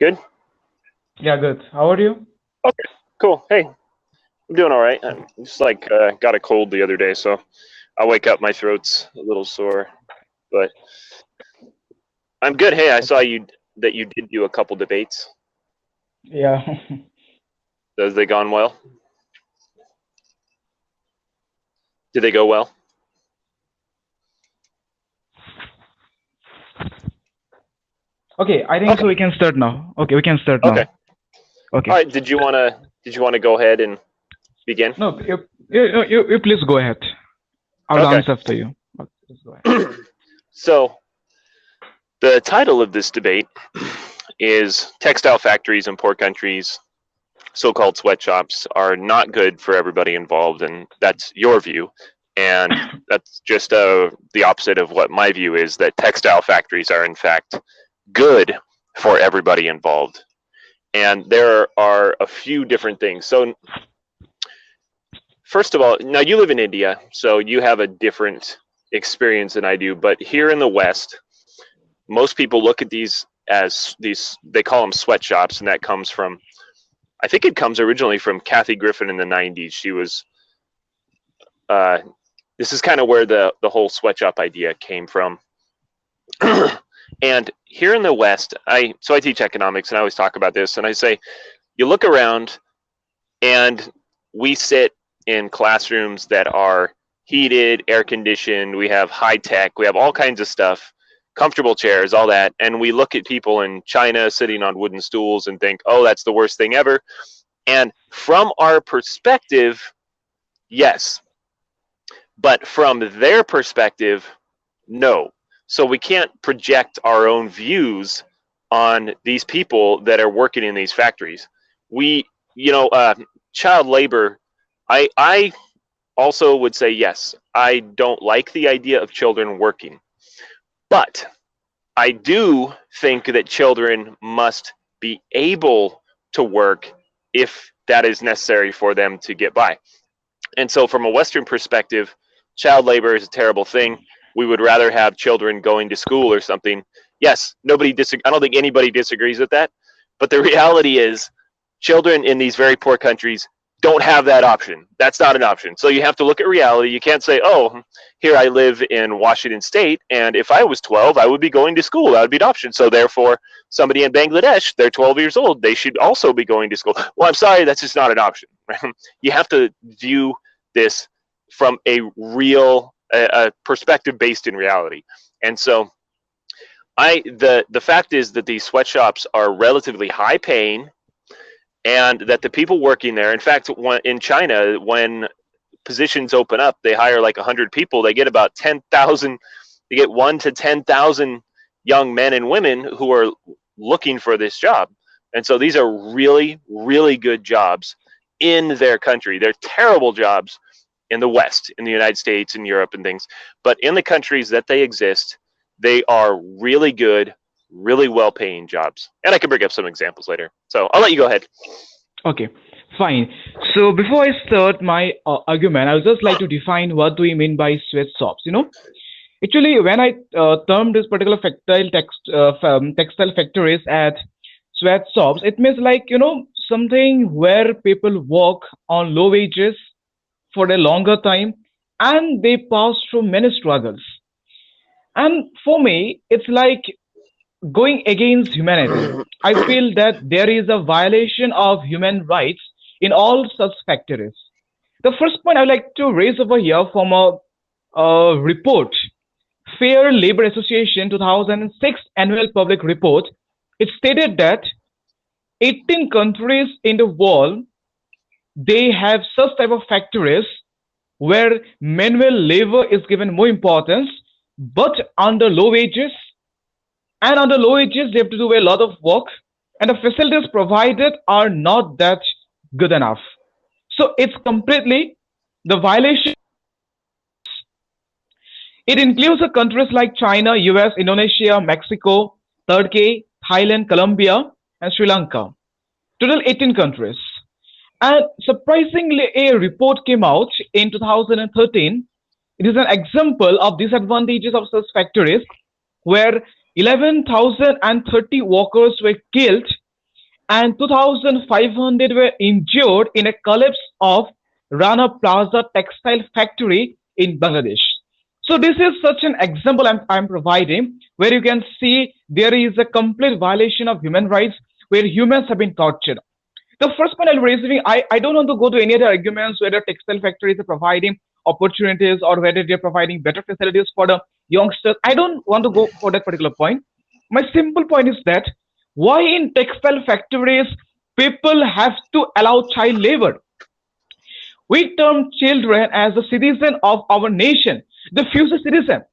Good? Yeah, good. How are you? Okay, cool. Hey, I'm doing all right. I'm just like got a cold the other day, so I wake up, my throat's a little sore, but I'm good. Hey, I saw Okay. you did do a couple debates. Yeah. Has they gone well? Did they go well? Okay, I think so. Okay, We can start now. Okay, we can start okay. now. All Okay. right. Did you wanna go ahead and begin? No, you please go ahead. I'll Okay. answer after you. Okay, please go ahead. So the title of this debate is textile factories in poor countries, so-called sweatshops, are not good for everybody involved, and that's your view. And that's just the opposite of what my view is, that textile factories are in fact good for everybody involved. And there are a few different things. So first of all, now you live in India, so you have a different experience than I do. But here in the West, most people look at these as these, they call them sweatshops, and that comes from, I think it comes originally from Kathy Griffin in the 90s. She was, uh, this is kind of where the whole sweatshop idea came from. And here in the West, I teach economics, and I always talk about this, and I say, you look around, and we sit in classrooms that are heated, air conditioned, we have high tech, we have all kinds of stuff, comfortable chairs, all that, and we look at people in China sitting on wooden stools and think, oh, that's the worst thing ever. And from our perspective, yes, but from their perspective, no. So we can't project our own views on these people that are working in these factories. We, child labor, I also would say, yes, I don't like the idea of children working, but I do think that children must be able to work if that is necessary for them to get by. And so, from a Western perspective, child labor is a terrible thing. We would rather have children going to school or something. Yes, I don't think anybody disagrees with that. But the reality is, children in these very poor countries don't have that option. That's not an option. So you have to look at reality. You can't say, oh, here I live in Washington State, and if I was 12, I would be going to school. That would be an option. So therefore, somebody in Bangladesh, they're 12 years old, they should also be going to school. Well, I'm sorry, that's just not an option. You have to view this from a real perspective based in reality. And so the fact is that these sweatshops are relatively high paying, and that the people working there, in fact, in China, when positions open up, they hire like 100 people, they get about 10,000, they get 1 to 10,000 young men and women who are looking for this job. And so these are really, really good jobs in their country. They're terrible jobs in the West, in the United States and Europe and things. But in the countries that they exist, they are really good, really well-paying jobs. And I can bring up some examples later. So I'll let you go ahead. Okay, fine. So before I start my argument, I would just like to define what do we mean by sweatshops. Actually, when I term this particular textile factories as sweatshops, it means like something where people work on low wages for a longer time, and they pass through many struggles. And for me, it's like going against humanity. I feel that there is a violation of human rights in all such factories. The first point I would like to raise over here from a report, Fair Labor Association 2006 annual public report. It stated that 18 countries in the world, they have such type of factories where manual labor is given more importance, but under low wages, and under low wages they have to do a lot of work, and the facilities provided are not that good enough. So it's completely the violation. It includes the countries like China, US, Indonesia, Mexico, Turkey, Thailand, Colombia, and Sri Lanka. Total 18 countries. And surprisingly, a report came out in 2013. It is an example of disadvantages of such factories where 11,030 workers were killed and 2,500 were injured in a collapse of Rana Plaza textile factory in Bangladesh. So this is such an example I'm providing where you can see there is a complete violation of human rights where humans have been tortured. The first point I'll raise, I don't want to go to any other arguments whether textile factories are providing opportunities or whether they're providing better facilities for the youngsters. I don't want to go for that particular point. My simple point is that why in textile factories people have to allow child labor? We term children as the citizen of our nation, the future citizen.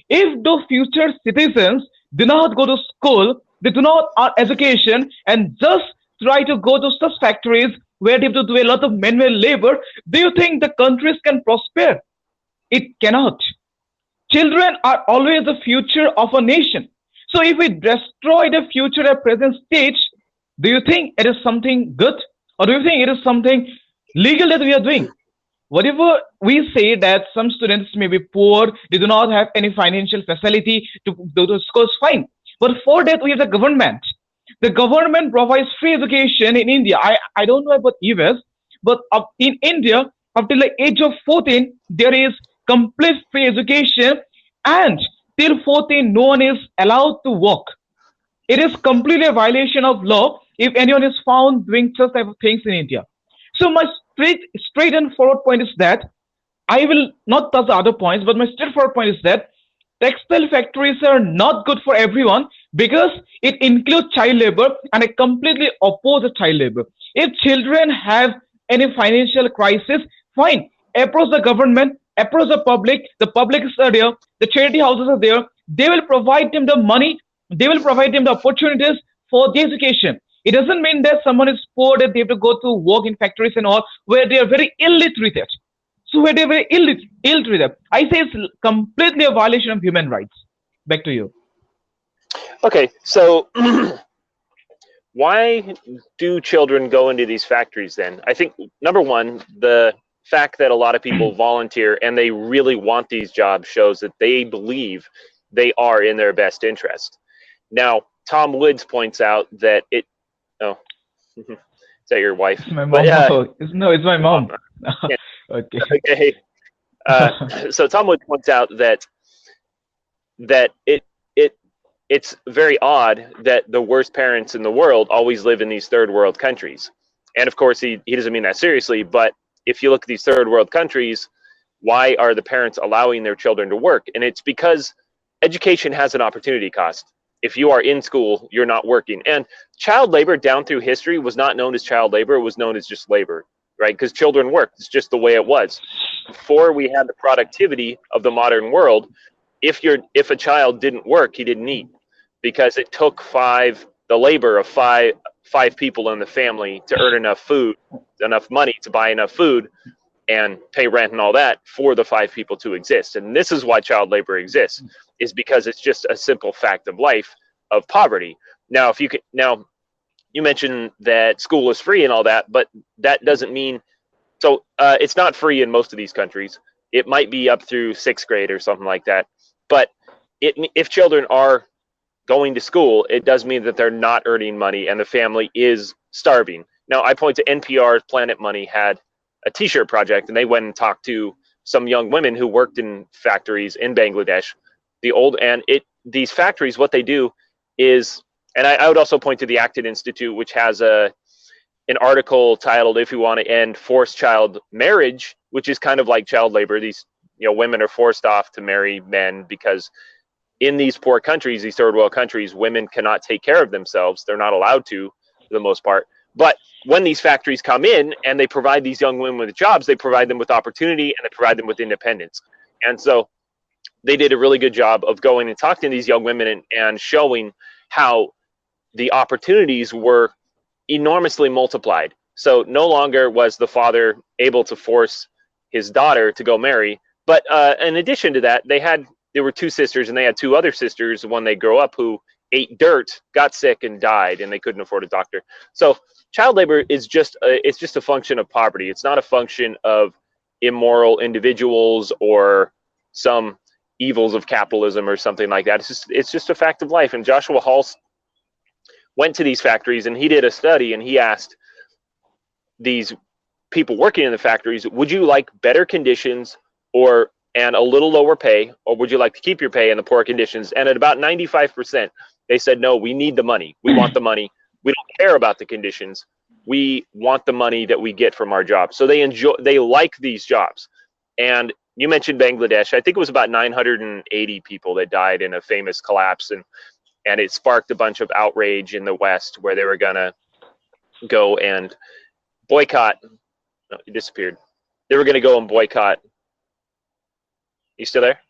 If those future citizens do not go to school, they do not earn education and just try to go to such factories where they have to do a lot of manual labor, do you think the countries can prosper? It cannot. Children are always the future of a nation. So if we destroy the future at present stage, do you think it is something good? Or do you think it is something legal that we are doing? Whatever we say that some students may be poor, they do not have any financial facility to go to schools, fine. But for that, we have the government. The government provides free education in India. I don't know about US, but in India, up till the age of 14, there is complete free education, and till 14, no one is allowed to work. It is completely a violation of law if anyone is found doing such type of things in India. So my straight and forward point is that I will not touch the other points, but my straightforward point is that textile factories are not good for everyone because it includes child labor, and I completely oppose child labor. If children have any financial crisis, fine, approach the government, approach the public is there, the charity houses are there, they will provide them the money, they will provide them the opportunities for the education. It doesn't mean that someone is poor that they have to go to work in factories and all where they are very illiterate. So where they are very illiterate, I say it's completely a violation of human rights. Back to you. Okay, so why do children go into these factories then? I think, number one, the fact that a lot of people volunteer and they really want these jobs shows that they believe they are in their best interest. Now, Tom Woods points out that oh, is that your wife? It's my mom. No, it's my mom. Yeah. Okay. Okay. So Tom Woods points out that it's very odd that the worst parents in the world always live in these third world countries. And of course, he doesn't mean that seriously, but if you look at these third world countries, why are the parents allowing their children to work? And it's because education has an opportunity cost. If you are in school, you're not working. And child labor down through history was not known as child labor, it was known as just labor, right? Because children worked. It's just the way it was. Before we had the productivity of the modern world, if a child didn't work, he didn't eat, because it took the labor of five people in the family to earn enough money to buy enough food and pay rent and all that for the 5 people to exist. And this is why child labor exists, is because it's just a simple fact of life of poverty. Now, you mentioned that school is free and all that, but that doesn't mean, it's not free in most of these countries. It might be up through 6th grade or something like that. But if children are going to school, it does mean that they're not earning money and the family is starving. Now, I point to NPR's Planet Money had a t-shirt project, and they went and talked to some young women who worked in factories in Bangladesh. These factories, what they do is, and I would also point to the Acton Institute, which has an article titled "If We Want to End Forced Child Marriage," which is kind of like child labor. These women are forced off to marry men because in these poor countries, these third world countries, women cannot take care of themselves. They're not allowed to, for the most part. But when these factories come in and they provide these young women with jobs, they provide them with opportunity and they provide them with independence. And so they did a really good job of going and talking to these young women and showing how the opportunities were enormously multiplied. So no longer was the father able to force his daughter to go marry. But in addition to that, there were 2 sisters, and they had 2 other sisters when they grow up who ate dirt, got sick, and died, and they couldn't afford a doctor. So child labor is just a function of poverty. It's not a function of immoral individuals or some evils of capitalism or something like that. It's just a fact of life. And Joshua Hall went to these factories, and he did a study, and he asked these people working in the factories, would you like better conditions and a little lower pay, or would you like to keep your pay in the poor conditions? And at about 95%, they said, no, we need the money. We want the money. We don't care about the conditions. We want the money that we get from our jobs. So they like these jobs. And you mentioned Bangladesh. I think it was about 980 people that died in a famous collapse, and it sparked a bunch of outrage in the West where they were gonna go and boycott. No, he disappeared. They were gonna go and boycott. You still there?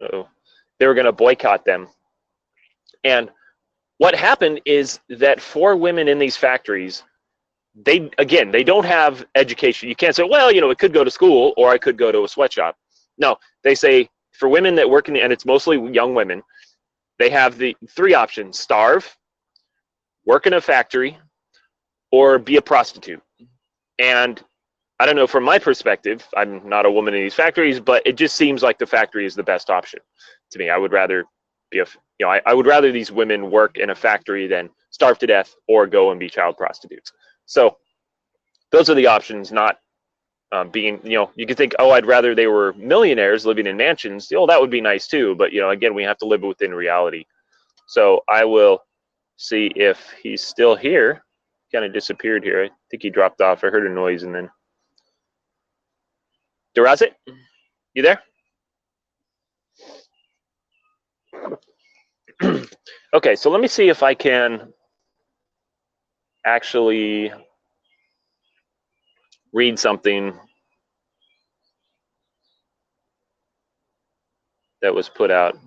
Uh-oh. They were gonna boycott them. And what happened is that for women in these factories, they don't have education. You can't say, well, it could go to school or I could go to a sweatshop. No, they say for women that work and it's mostly young women, they have the three options: starve, work in a factory, or be a prostitute. And I don't know, from my perspective, I'm not a woman in these factories, but it just seems like the factory is the best option to me. I would rather I would rather these women work in a factory than starve to death or go and be child prostitutes. So those are the options, not being, you could think, oh, I'd rather they were millionaires living in mansions. That would be nice too. But, again, we have to live within reality. So I will see if he's still here. Kind of disappeared here. I think he dropped off. I heard a noise and then. Durazit, you there? Okay, so let me see if I can actually read something that was put out.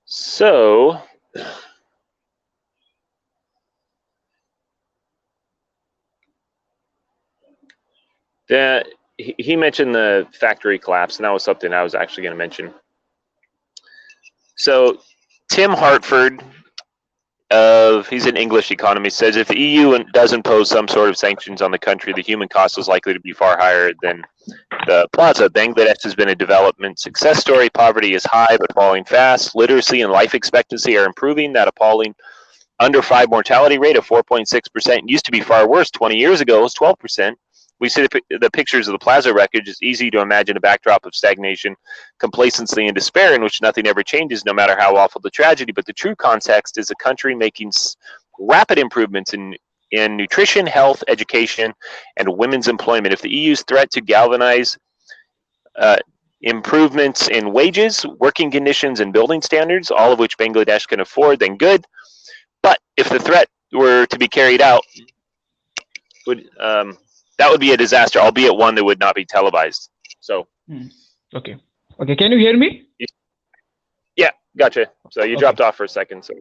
So that he mentioned the factory collapse, and that was something I was actually going to mention. So Tim Hartford, he's an English economist, says if the EU does impose some sort of sanctions on the country, the human cost is likely to be far higher than the plaza. Bangladesh has been a development success story. Poverty is high but falling fast. Literacy and life expectancy are improving. That appalling under 5 mortality rate of 4.6% used to be far worse 20 years ago. It was 12%. We see the pictures of the plaza wreckage. It's easy to imagine a backdrop of stagnation, complacency, and despair in which nothing ever changes, no matter how awful the tragedy. But the true context is a country making rapid improvements in nutrition, health, education, and women's employment. If the EU's threat to galvanize improvements in wages, working conditions, and building standards, all of which Bangladesh can afford, then good. But if the threat were to be carried out, that would be a disaster, albeit one that would not be televised. So. Okay. Can you hear me? Yeah, gotcha. So you dropped off for a second. So.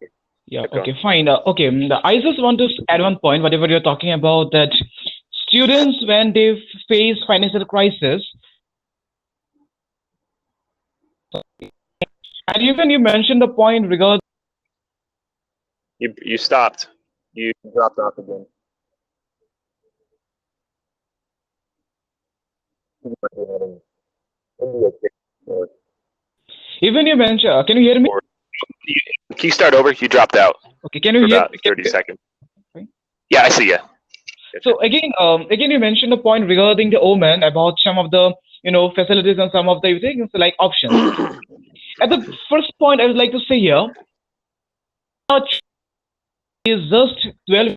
Yeah. Okay. Fine. I just want to add one point. Whatever you're talking about, that students, when they face financial crisis, and even you mentioned the point regarding. You stopped. You dropped off again. Even you mentioned, can you hear me? Can you start over? You dropped out. Okay, can you hear? About 30 seconds. Yeah, I see you. So again, you mentioned a point regarding the women about some of the facilities and some of the things like options. At the first point, I would like to say here, is just 12.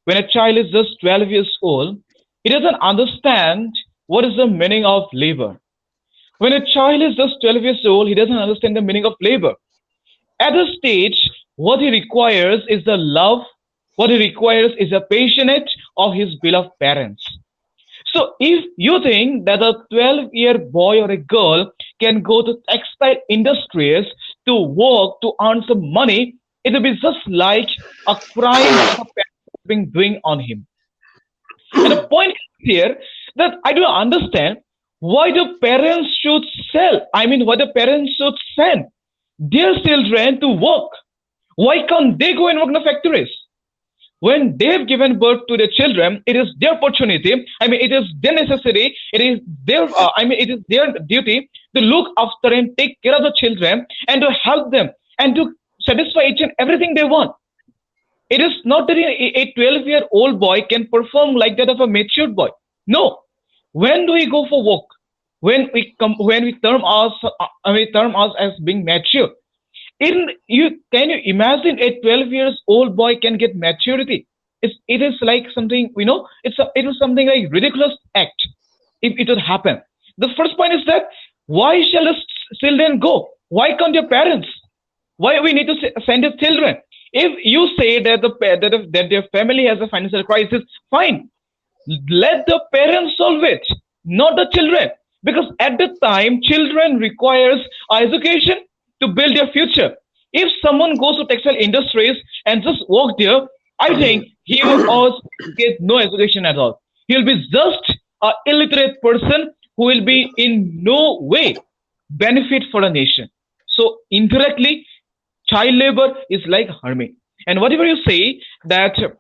When a child is just 12 years old, he doesn't understand what is the meaning of labor. When a child is just 12 years old, he doesn't understand the meaning of labor. At this stage, what he requires is the love. What he requires is the passionate of his beloved parents. So if you think that a 12-year boy or a girl can go to textile industries to work to earn some money, it will be just like a crime that a parent has been doing on him. And the point here that I don't understand why the parents should why the parents should send their children to work. Why can't they go and work in the factories? When they've given birth to their children, it is their opportunity. I mean, it is their necessity. It is their, it is their duty to look after and take care of the children and to help them and to satisfy each and everything they want. It is not that a 12-year-old boy can perform like that of a matured boy. No. When do we go for work? When we term us as being mature. Can you imagine a 12 years old boy can get maturity? It is like something, it is something like ridiculous act if it would happen. The first point is that why shall the children go? Why can't your parents? Why we need to send your children? If you say that that their family has a financial crisis, fine. Let the parents solve it, not the children. Because at the time, children requires education to build their future. If someone goes to textile industries and just work there, I think he will also get no education at all. He'll be just an illiterate person who will be in no way benefit for a nation. So indirectly, child labor is like harming. And whatever you say that it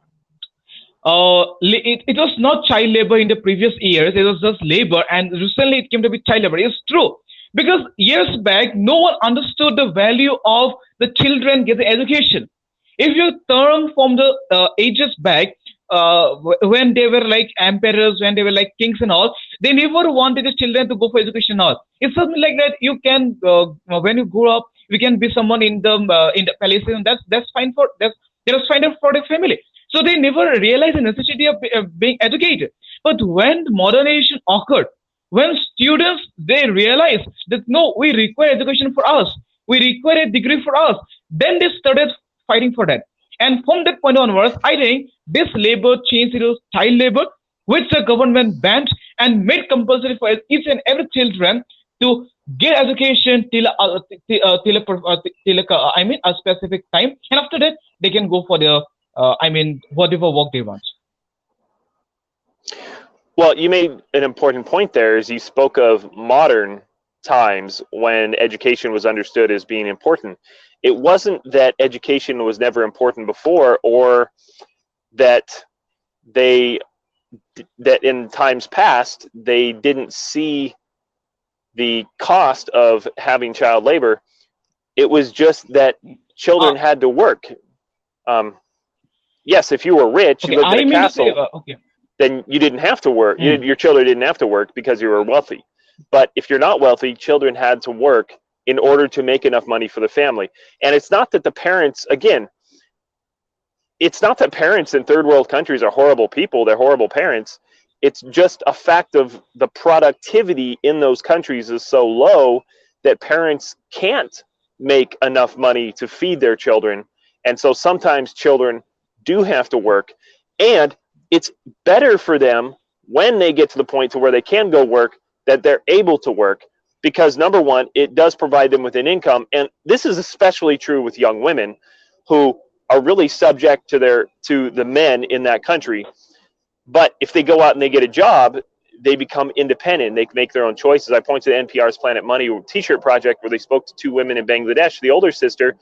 was not child labor in the previous years, it was just labor, and recently it came to be child labor. It's true. Because years back, no one understood the value of the children getting education. If you turn from the ages back, when they were like emperors, when they were like kings and all, they never wanted the children to go for education and all. It's something like that. You can, when you grow up, you can be someone in the palace, and that's fine for the family. So they never realized the necessity of being educated. But when modernization occurred, when students they realized that no, we require education for us, we require a degree for us, then they started fighting for that. And from that point onwards, I think this labor changed into child labor, which the government banned and made compulsory for each and every children to get education till a specific time, and after that they can go for their whatever work they want. Well, you made an important point there as you spoke of modern times when education was understood as being important. It wasn't that education was never important before, or that that in times past they didn't see the cost of having child labor. It was just that children had to work. Yes, if you were rich, you lived in a castle, then you didn't have to work. Your children didn't have to work because you were wealthy. But if you're not wealthy, children had to work in order to make enough money for the family. And it's not that the parents, again, it's not that parents in third world countries are horrible people, they're horrible parents. It's just a fact of the productivity in those countries is so low that parents can't make enough money to feed their children. And so sometimes children do have to work. And it's better for them when they get to the point to where they can go work, that they're able to work, because number one, it does provide them with an income. And this is especially true with young women who are really subject to the men in that country. But if they go out and they get a job, they become independent. They make their own choices. I point to NPR's Planet Money t-shirt project where they spoke to two women in Bangladesh. The older sister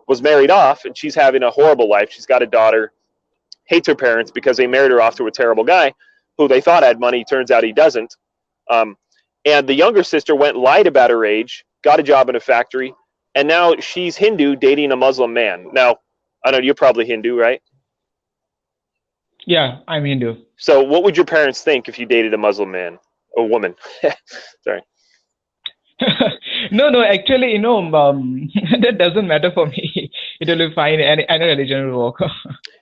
was married off, and she's having a horrible life. She's got a daughter, hates her parents because they married her off to a terrible guy who they thought had money. Turns out he doesn't. And the younger sister went and lied about her age, got a job in a factory, and now she's Hindu dating a Muslim man. Now, I know you're probably Hindu, right? Yeah, I'm Hindu. So what would your parents think if you dated a Muslim man or woman? Sorry. No, actually, that doesn't matter for me. It will be fine. Any religion will work.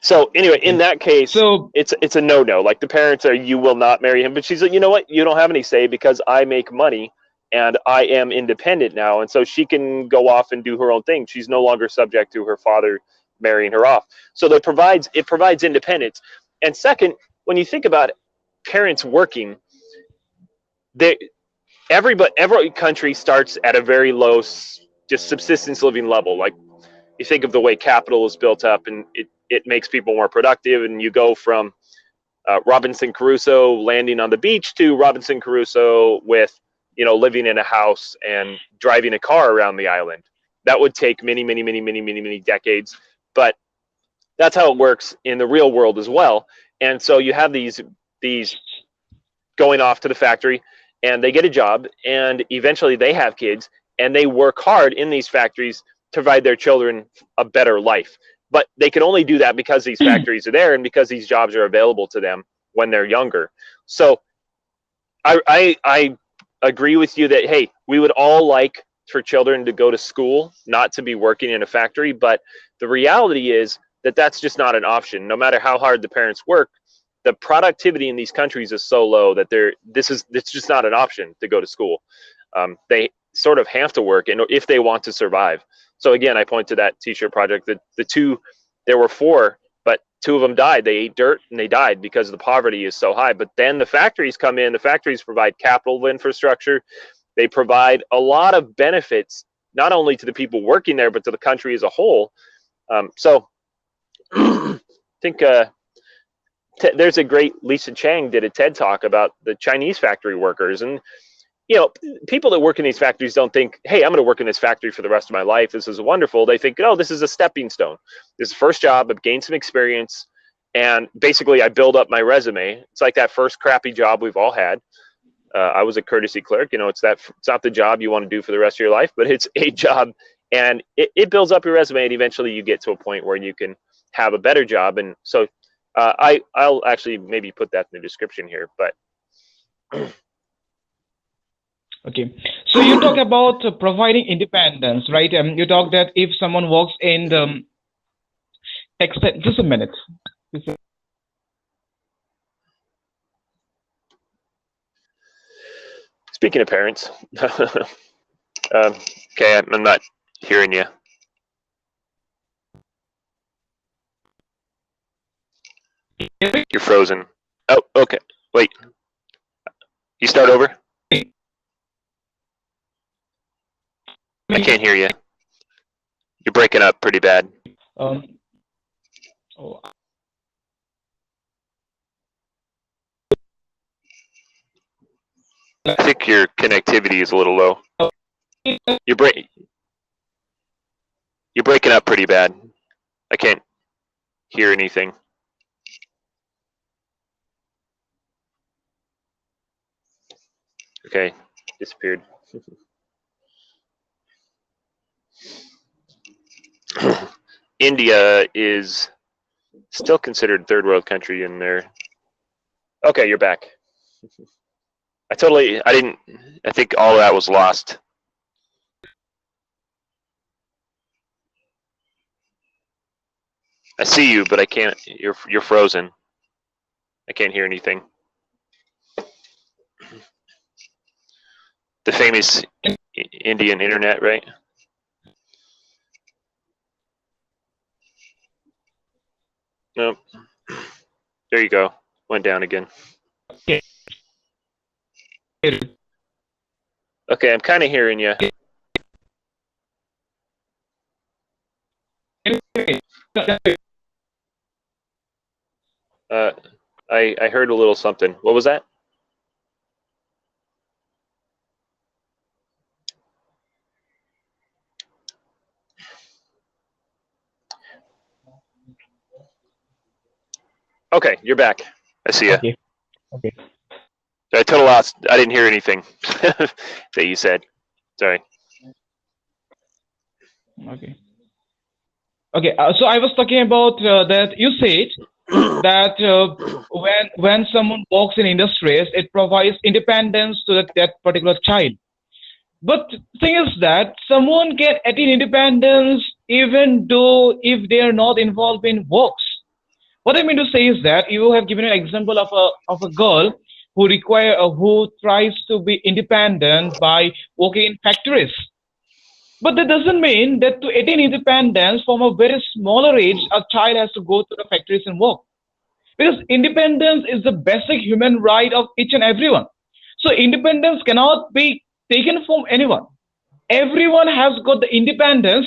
So anyway, in that case, it's a no-no. Like the parents are, you will not marry him. But she's like, you know what? You don't have any say because I make money and I am independent now. And so she can go off and do her own thing. She's no longer subject to her father marrying her off. So it provides independence. And second, when you think about it, parents working, every country starts at a very low, just subsistence living level. Like you think of the way capital is built up, and it makes people more productive. And you go from Robinson Crusoe landing on the beach to Robinson Crusoe with, living in a house and driving a car around the island. That would take many, many, many, many, many, many decades. But that's how it works in the real world as well. And so you have these going off to the factory, and they get a job, and eventually they have kids, and they work hard in these factories to provide their children a better life. But they can only do that because these factories are there and because these jobs are available to them when they're younger. So I agree with you that, hey, we would all like for children to go to school, not to be working in a factory. But the reality is that that's just not an option. No matter how hard the parents work, the productivity in these countries is so low that it's just not an option to go to school. They sort of have to work, and if they want to survive. So again, I point to that T-shirt project. There were 4, but 2 of them died. They ate dirt and they died because the poverty is so high. But then the factories come in. The factories provide capital infrastructure. They provide a lot of benefits, not only to the people working there, but to the country as a whole. So I think there's a great, Lisa Chang did a TED talk about the Chinese factory workers. And, people that work in these factories don't think, hey, I'm going to work in this factory for the rest of my life. This is wonderful. They think, oh, this is a stepping stone. This is the first job. I've gained some experience. And basically, I build up my resume. It's like that first crappy job we've all had. I was a courtesy clerk. It's not the job you want to do for the rest of your life, but it's a job. And it builds up your resume. And eventually, you get to a point where you can have a better job. And so I'll actually maybe put that in the description here. But Okay, so you talk about providing independence, right? You talk that if someone works in the textile, just a minute. Speaking of parents, okay, I'm not hearing you. You're frozen. Oh, okay. Wait. You start over? I can't hear you. You're breaking up pretty bad. Oh, I think your connectivity is a little low. You're breaking up pretty bad. I can't hear anything. Okay, disappeared. India is still considered third world country in there. Okay, you're back. I think all of that was lost. I see you, but I can't, you're frozen. I can't hear anything. The famous Indian internet, right? Nope. There you go. Went down again. Okay, I'm kind of hearing you. I heard a little something. What was that? Okay, you're back. I see you. Okay. Okay. I totally lost. I didn't hear anything that you said. Sorry. Okay. Okay. So I was talking about that you said that when someone works in industries, it provides independence to that particular child. But the thing is that someone can attain independence even though if they are not involved in works. What I mean to say is that you have given an example of a girl who tries to be independent by working in factories. But that doesn't mean that to attain independence from a very smaller age, a child has to go to the factories and work. Because independence is the basic human right of each and everyone. So independence cannot be taken from anyone. Everyone has got the independence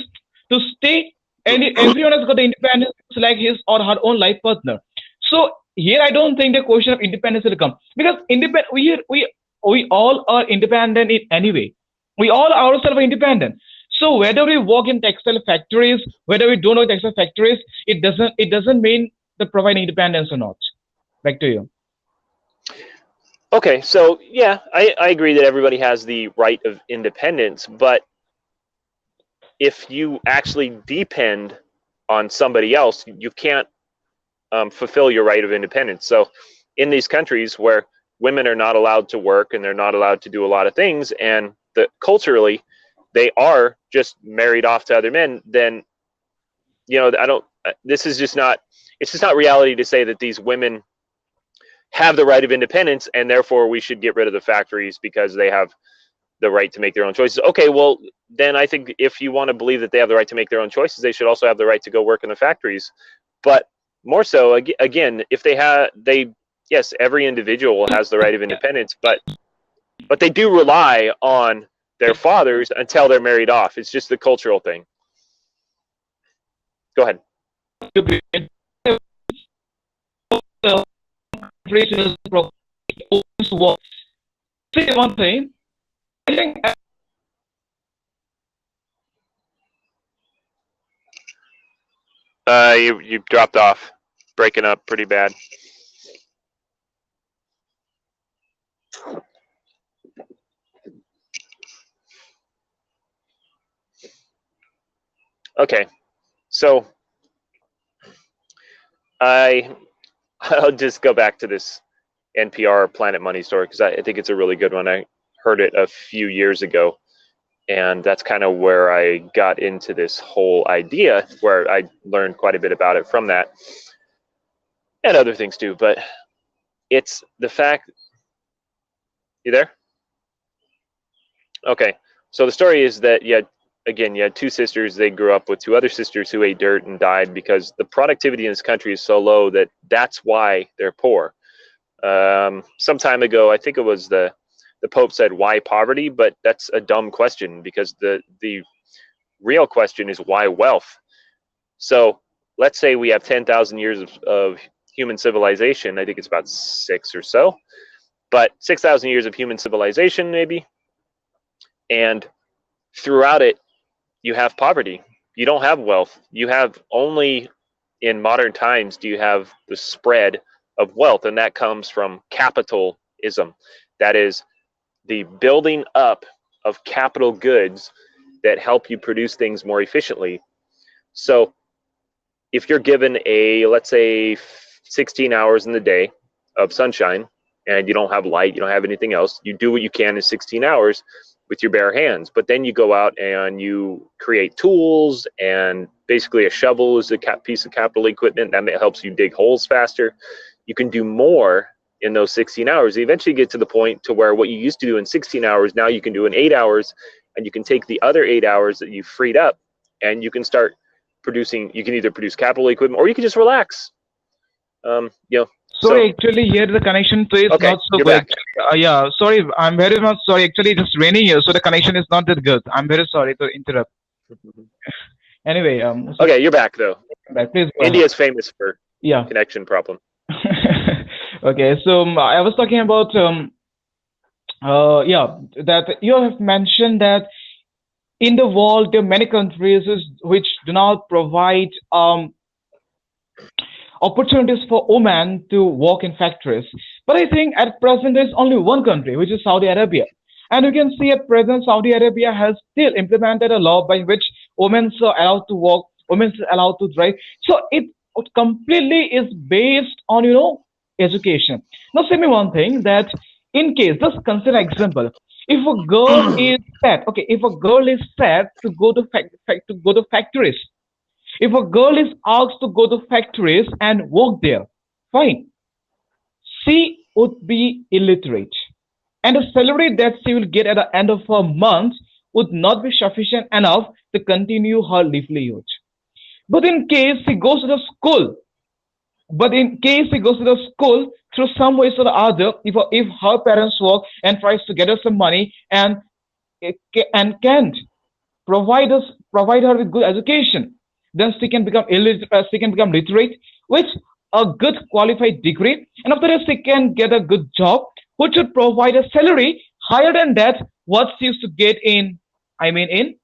to stay, and everyone has got the independence to select his or her own life partner. So here I don't think the question of independence will come, because we all are independent in any way. We all ourselves are independent. So whether we work in textile factories, whether we don't work in textile factories, it doesn't mean that provide independence or not. Back to you. Okay, so yeah, I agree that everybody has the right of independence, but if you actually depend on somebody else, you can't fulfill your right of independence. So in these countries where women are not allowed to work and they're not allowed to do a lot of things, and culturally they are just married off to other men, then I don't. This is just not. It's just not reality to say that these women have the right of independence and therefore we should get rid of the factories because they have the right to make their own choices. Okay, well then I think if you want to believe that they have the right to make their own choices, they should also have the right to go work in the factories. But more so, again, if yes, every individual has the right of independence, but they do rely on their fathers until they're married off. It's just the cultural thing. Go ahead. Say one thing. I think You dropped off, breaking up pretty bad. Okay, so I'll just go back to this NPR Planet Money story because I think it's a really good one. I heard it a few years ago, and that's kind of where I got into this whole idea, where I learned quite a bit about it from that, and other things too. But it's the fact. You there? Okay. So the story is that you had two sisters. They grew up with two other sisters who ate dirt and died because the productivity in this country is so low that that's why they're poor. Some time ago, I think it was the Pope said, "Why poverty?" But that's a dumb question because the real question is why wealth. So let's say we have 10,000 years of human civilization. I think it's about 6 or so, but 6,000 years of human civilization maybe, and throughout it, you have poverty. You don't have wealth. You have only in modern times do you have the spread of wealth, and that comes from capitalism. That is the building up of capital goods that help you produce things more efficiently. So if you're given let's say 16 hours in the day of sunshine and you don't have light, you don't have anything else, you do what you can in 16 hours with your bare hands. But then you go out and you create tools, and basically a shovel is a piece of capital equipment that helps you dig holes faster. You can do more in those 16 hours. You eventually get to the point to where what you used to do in 16 hours, now you can do in 8 hours, and you can take the other 8 hours that you freed up and you can start producing. You can either produce capital equipment or you can just relax. Sorry, actually, here the connection is okay, not so you're good. back. Yeah, sorry, I'm very much sorry. Actually, it's raining here, so the connection is not that good. I'm very sorry to interrupt. Anyway, Okay, you're back though. Please go India ahead. is famous for Yeah. connection problem. Okay, so I was talking about that you have mentioned that in the world there are many countries which do not provide opportunities for women to work in factories. But I think at present there is only one country, which is Saudi Arabia. And you can see at present Saudi Arabia has still implemented a law by which women are allowed to work, women are allowed to drive. So it completely is based on education. Now say me one thing, that in case, just consider example, if a girl is set, okay, if a girl is set to go to factories, if a girl is asked to go to factories and work there, fine, she would be illiterate. And the salary that she will get at the end of her month would not be sufficient enough to continue her livelihood. But in case she goes to the school, through some ways or the other, if her parents work and tries to get her some money and can't provide her with good education, then she can become illiterate, she can become literate with a good qualified degree, and after that she can get a good job which should provide a salary higher than that what she used to get in, I mean, in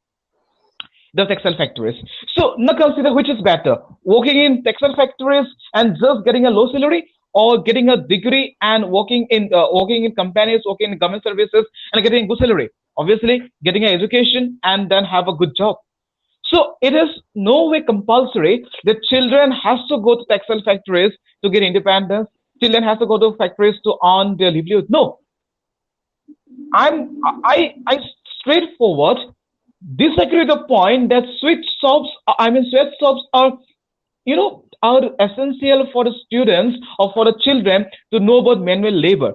the textile factories. So now consider which is better, working in textile factories and just getting a low salary, or getting a degree and working in companies, working in government services and getting a good salary. Obviously, getting an education and then have a good job. So it is no way compulsory that children has to go to textile factories to get independence. Children has to go to factories to earn their livelihood. No, I straightforward disagree with the point that sweatshops are, are essential for the students or for the children to know about manual labor,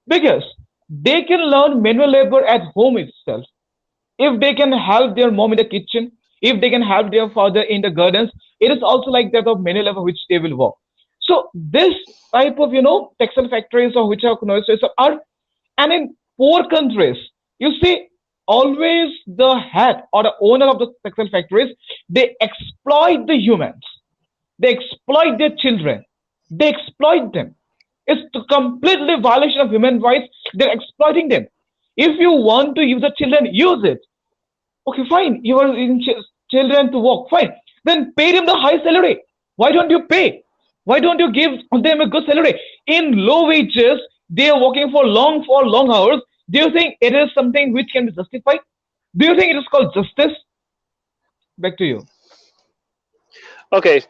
because they can learn manual labor at home itself. If they can help their mom in the kitchen, if they can help their father in the gardens, it is also like that of manual labor which they will work. So this type of textile factories or which are are, and in poor countries, you see, always the head or the owner of the textile factories, they exploit the humans, they exploit their children, they exploit them. It's a completely violation of human rights. They're exploiting them. If you want to use the children, use it. Okay, fine. You are using children to work. Fine. Then pay them the high salary. Why don't you pay? Why don't you give them a good salary? In low wages, they are working for long hours. Do you think it is something which can be justified? Do you think it is called justice? Back to you. Okay.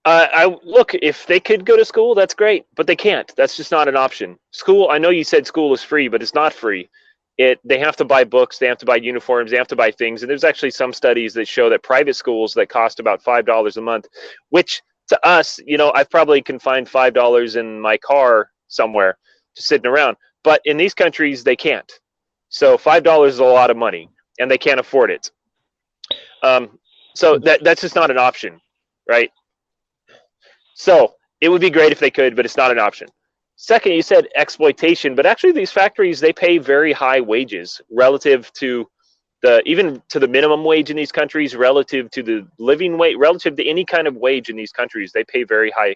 I look, if they could go to school, that's great, but they can't. That's just not an option. School, I know you said school is free, but it's not free. They have to buy books, they have to buy uniforms, they have to buy things. And there's actually some studies that show that private schools that cost about $5 a month, which to us, I probably can find $5 in my car somewhere just sitting around. But in these countries, they can't. So $5 is a lot of money, and they can't afford it. So that's just not an option, right? So it would be great if they could, but it's not an option. Second, you said exploitation, but actually these factories, they pay very high wages relative to even to the minimum wage in these countries, relative to the living wage, relative to any kind of wage in these countries. They pay very high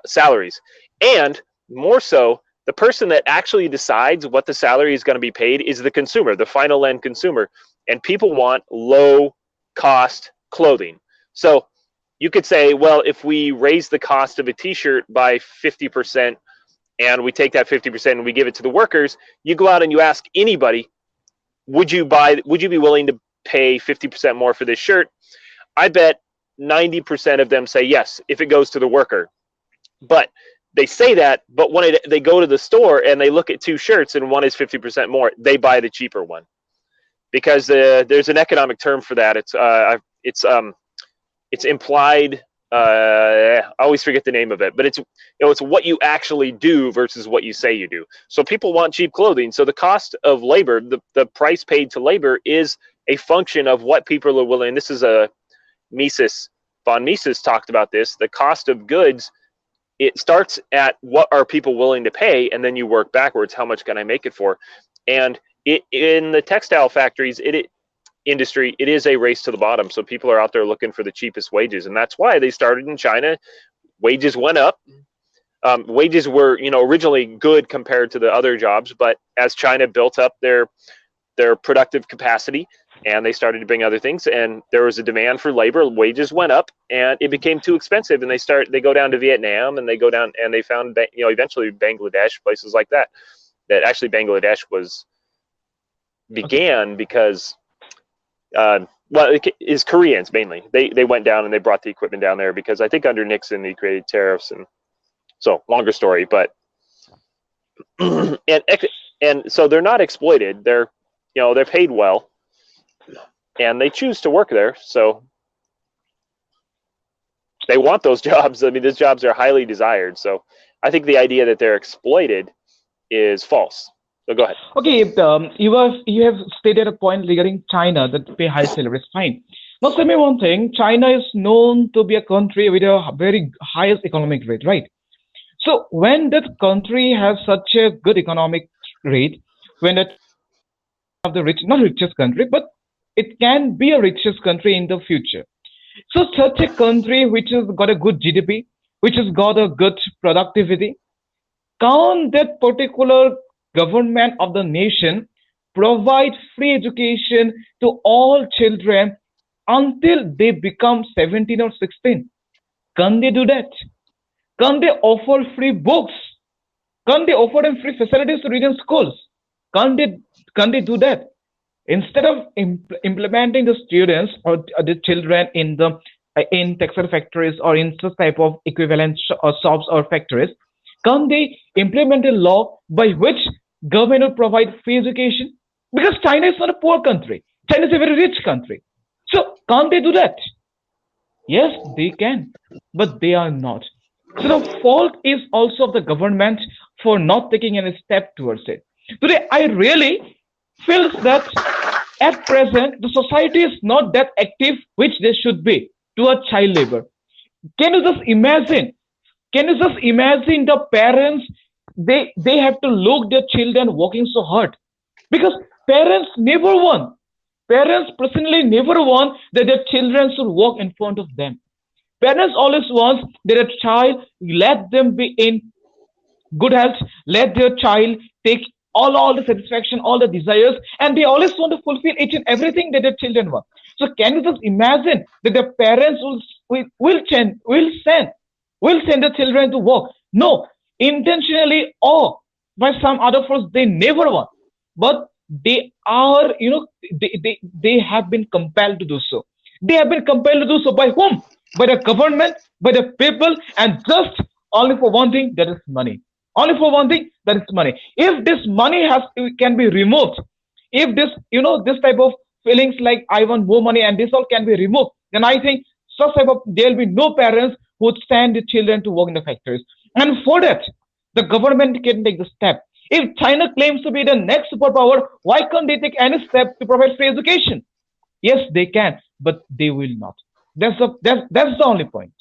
salaries. And more so, the person that actually decides what the salary is going to be paid is the consumer, the final end consumer. And people want low cost clothing. So you could say, well, if we raise the cost of a t-shirt by 50% and we take that 50% and we give it to the workers, you go out and you ask anybody, would you be willing to pay 50% more for this shirt? I bet 90% of them say yes, if it goes to the worker. But they say that, but when they go to the store and they look at two shirts and one is 50% more, they buy the cheaper one. Because there's an economic term for that. It's implied. I always forget the name of it, but it's what you actually do versus what you say you do. So people want cheap clothing. So the cost of labor, the price paid to labor, is a function of what people are willing. This is von Mises talked about this. The cost of goods, it starts at what are people willing to pay, and then you work backwards. How much can I make it for? And in the textile factories, industry, it is a race to the bottom. So people are out there looking for the cheapest wages, and that's why they started in China. Wages went up. Wages were, originally good compared to the other jobs, but as China built up their productive capacity and they started to bring other things, and there was a demand for labor, wages went up, and it became too expensive. And they go down to Vietnam, and they go down and they found, eventually Bangladesh, places like that. That actually Bangladesh began because. It is Koreans mainly. They went down and they brought the equipment down there because I think under Nixon they created tariffs, and so longer story. But and so they're not exploited. They're paid well, and they choose to work there. So they want those jobs. I mean, those jobs are highly desired. So I think the idea that they're exploited is false. So go ahead. Okay, you have stated a point regarding China that pay high salaries. Fine. Now tell me one thing. China is known to be a country with a very highest economic rate, right? So when that country has such a good economic rate, when that of the not richest country, but it can be a richest country in the future. So such a country which has got a good GDP, which has got a good productivity, can't that particular government of the nation provide free education to all children until they become 17 or 16? Can they do that? Can they offer free books? Can they offer them free facilities to read in schools? Can they, can they do that? Instead of implementing the students or the children in textile factories or in such type of equivalent shops or factories, can they implement a law by which government will provide free education? Because China is not a poor country. China is a very rich country. So can't they do that? Yes, they can, but they are not. So the fault is also of the government for not taking any step towards it. Today, I really feel that at present the society is not that active which they should be toward child labor. Can you just imagine? Can you just imagine the parents? They have to look their children working so hard because parents never want. Parents personally never want that their children should work in front of them. Parents always want that a child let them be in good health, let their child take all the satisfaction, all the desires, and they always want to fulfill each and everything that their children want. So can you just imagine that the parents will send the children to work? No, intentionally or by some other force they never want. But they are, they have been compelled to do so. They have been compelled to do so by whom? By the government, by the people, and just only for one thing, that is money. Only for one thing, that is money. If this money has can be removed, if this this type of feelings like I want more money and this all can be removed, then I think such type of there will be no parents who would send the children to work in the factories. And for that, the government can take the step. If China claims to be the next superpower, why can't they take any step to provide free education? Yes, they can, but they will not. That's the only point.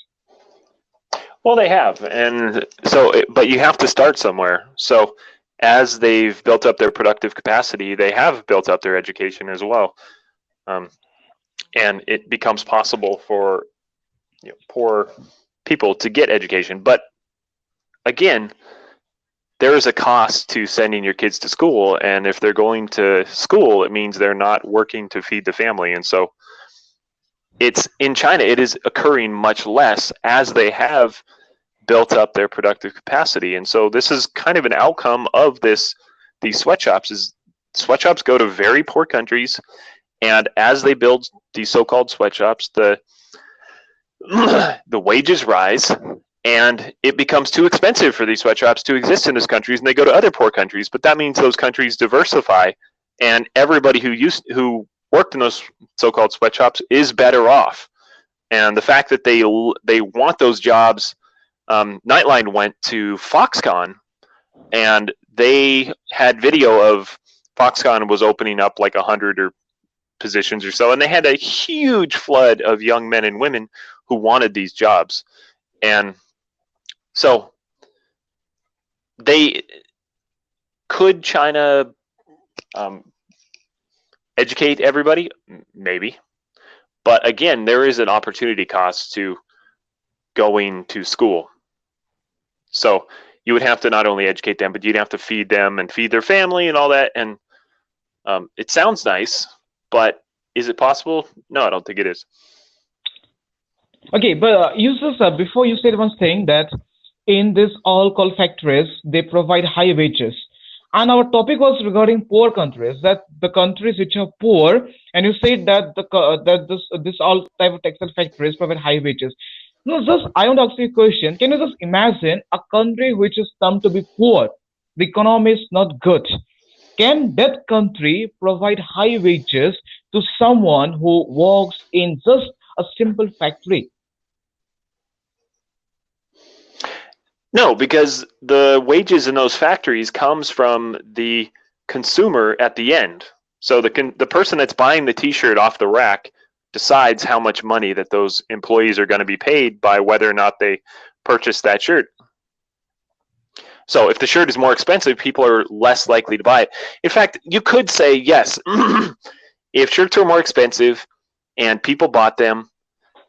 Well, they have, and so, but you have to start somewhere. So, as they've built up their productive capacity, they have built up their education as well, um, and it becomes possible for poor people to get education. But again, there is a cost to sending your kids to school, and if they're going to school, it means they're not working to feed the family, and so it's in China, it is occurring much less as they have built up their productive capacity. And so this is kind of an outcome of these sweatshops. Is sweatshops go to very poor countries, and as they build these so-called sweatshops, the wages rise, and it becomes too expensive for these sweatshops to exist in those countries, and they go to other poor countries. But that means those countries diversify, and everybody who worked in those so-called sweatshops is better off. And the fact that they want those jobs, Nightline went to Foxconn, and they had video of Foxconn was opening up like 100 or positions or so, and they had a huge flood of young men and women who wanted these jobs. And so could China educate everybody? Maybe. But again, there is an opportunity cost to going to school. So you would have to not only educate them, but you'd have to feed them and feed their family and all that. And it sounds nice, but is it possible? No, I don't think it is. Okay, but you just before you said one thing that in this all called factories they provide high wages, and our topic was regarding poor countries, that the countries which are poor, and you said that this all type of textile factories provide high wages. No, just I want to ask you a question. Can you just imagine a country which is termed to be poor, the economy is not good? Can that country provide high wages to someone who works in just a simple factory? No, because the wages in those factories comes from the consumer at the end. So the person that's buying the T-shirt off the rack decides how much money that those employees are going to be paid by whether or not they purchase that shirt. So if the shirt is more expensive, people are less likely to buy it. In fact, you could say, yes, if shirts were more expensive and people bought them,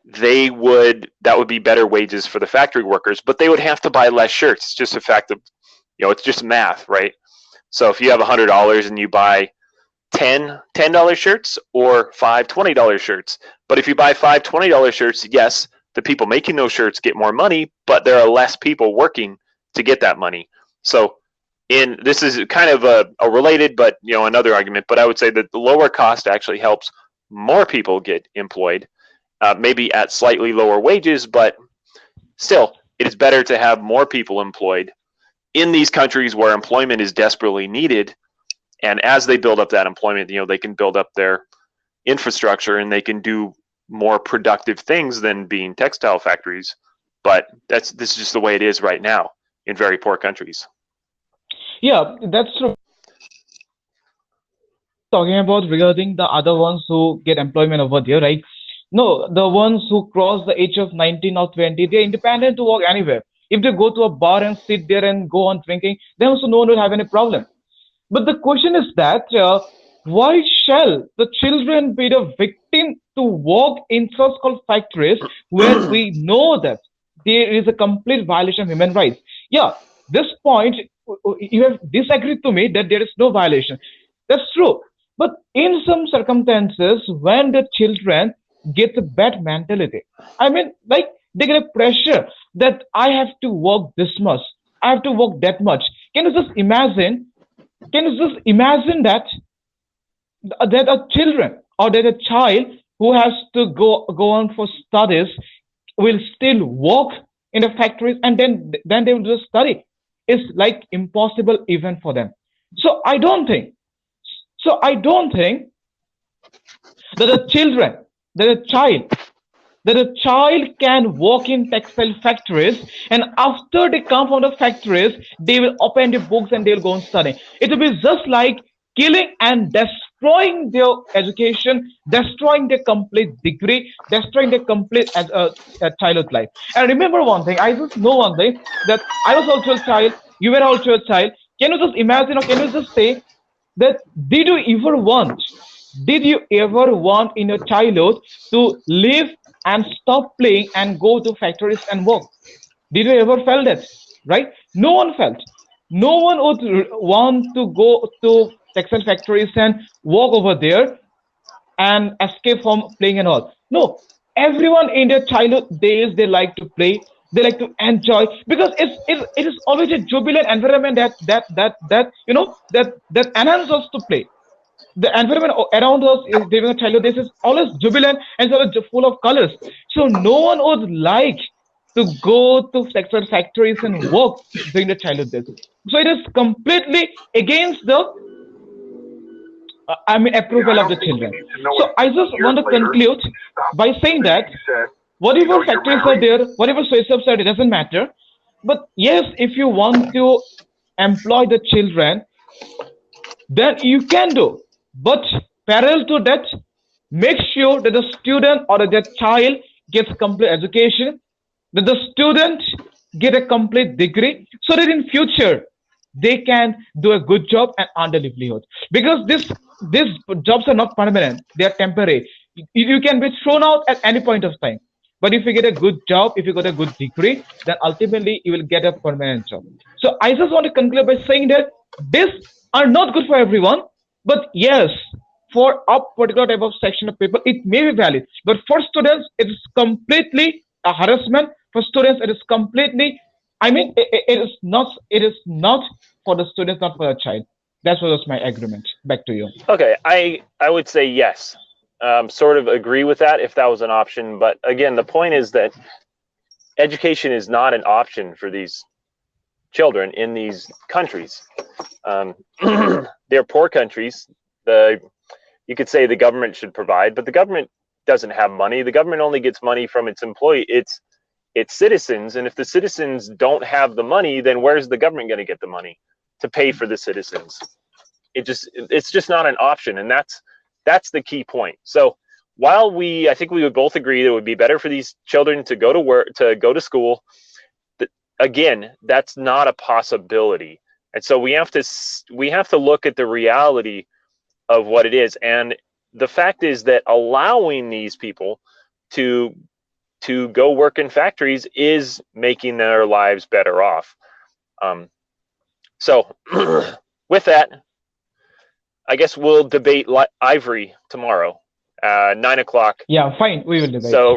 that would be better wages for the factory workers, but they would have to buy less shirts. It's just a fact of, it's just math, right? So if you have $100 and you buy $10 shirts or 5 $20 shirts. But if you buy 5 $20 shirts, yes, the people making those shirts get more money, but there are less people working to get that money. So this is kind of a related, but another argument. But I would say that the lower cost actually helps more people get employed, maybe at slightly lower wages, but still, it is better to have more people employed in these countries where employment is desperately needed. And as they build up that employment, they can build up their infrastructure and they can do more productive things than being textile factories. But this is just the way it is right now in very poor countries. Yeah, that's true. Talking about regarding the other ones who get employment over there, right? No, the ones who cross the age of 19 or 20, they're independent to work anywhere. If they go to a bar and sit there and go on drinking, then also no one will have any problem. But the question is that why shall the children be the victim to work in such called factories where we know that there is a complete violation of human rights? Yeah, this point, you have disagreed to me that there is no violation. That's true. But in some circumstances, when the children get a bad mentality, I mean, like they get a pressure that I have to work this much, I have to work that much. Can you just imagine? Can you just imagine that a children or that a child who has to go on for studies will still work in the factories and then they will just study? It's like impossible even for them. So I don't think that a child can work in textile factories and after they come from the factories they will open the books and they'll go and study. It will be just like killing and destroying their education, destroying their complete degree, destroying their complete childhood life. And remember one thing, I just know one thing, that I was also a child, you were also a child. Can you just imagine, or can you just say that did you ever want in your childhood to live and stop playing and go to factories and work? Did you ever felt that? Right? No one felt. No one would want to go to textile factories and work over there and escape from playing and all. No, everyone in their childhood days they like to play, they like to enjoy, because it is always a jubilant environment that enhances us to play. The environment around us is during the childhood days is always jubilant and sort of full of colors. So no one would like to go to textile factories and work during the childhood days. So it is completely against the approval of the children. So I just want to conclude by saying that whatever factories are there, whatever sweatshops are there, it doesn't matter. But yes, if you want to employ the children, then you can do. But parallel to that, make sure that the student or the child gets complete education, that the student get a complete degree, so that in future they can do a good job and earn their livelihood. Because these jobs are not permanent; they are temporary. You can be thrown out at any point of time. But if you get a good job, if you got a good degree, then ultimately you will get a permanent job. So I just want to conclude by saying that these are not good for everyone. But yes, for a particular type of section of people, it may be valid. But for students, it is completely a harassment. For students, it is completely, it is not for the students, not for the child. That was my agreement. Back to you. Okay, I would say yes. Sort of agree with that if that was an option. But again, the point is that education is not an option for these children in these countries. They're poor countries. You could say the government should provide, but the government doesn't have money. The government only gets money from its its citizens, and if the citizens don't have the money, then where's the government going to get the money to pay for the citizens? It's just not an option, and that's the key point. So while I think we would both agree that it would be better for these children to go to work, to go to school, again, that's not a possibility. And so we have to look at the reality of what it is. And the fact is that allowing these people to go work in factories is making their lives better off. So with that, I guess we'll debate ivory tomorrow, 9 o'clock. Yeah, fine. We will debate. So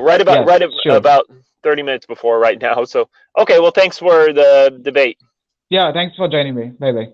Yes, sure. about 30 minutes before right now. So okay, well, thanks for the debate. Yeah, thanks for joining me. Bye bye.